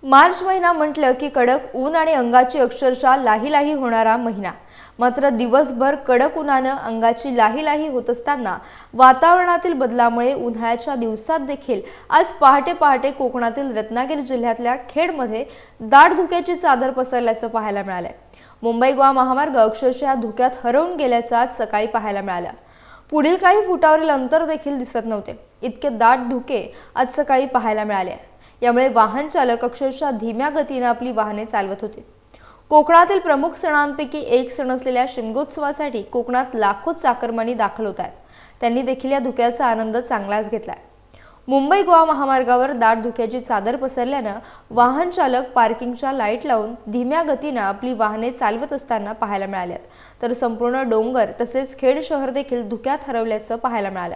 मार्च महिना म्हटलं की कडक ऊन आणि अंगाची अक्षरशः लाही होणारा महिना। मात्र दिवसभर कडक उन्हानं अंगाची लाही होत असताना वातावरणातील बदलामुळे उन्हाळ्याच्या दिवसात देखील आज पहाटे पहाटे कोकणातील रत्नागिरी जिल्ह्यातल्या खेडमध्ये दाट धुक्याची चादर पसरल्याचं पाहायला मिळालंय। मुंबई गोवा महामार्ग अक्षरशः धुक्यात हरवून गेल्याचं आज सकाळी पाहायला मिळालं। पुढील काही फुटावरील अंतर देखील दिसत नव्हते, इतके दाट धुके आज सकाळी पाहायला मिळाले। यामुळे वाहन चालक अक्षरशः धीम्या गतीने आपली वाहने चालवत होते। कोकणातील प्रमुख सणांपैकी एक सण असलेल्या शिमगोत्सवासाठी कोकणात लाखो चाकरमानी दाखल होत आहेत। त्यांनी देखील या धुक्याचा आनंद चांगलाच घेतलाय। मुंबई गोवा महामार्गावर दाट धुक्याची चादर पसरल्यानं वाहन चालक पार्किंगच्या लाईट लावून धीम्या गतीने आपली वाहने चालवत असताना पाहायला मिळाल्यात, तर संपूर्ण डोंगर तसेच खेड शहर देखील धुक्यात हरवल्याचं पाहायला मिळालं।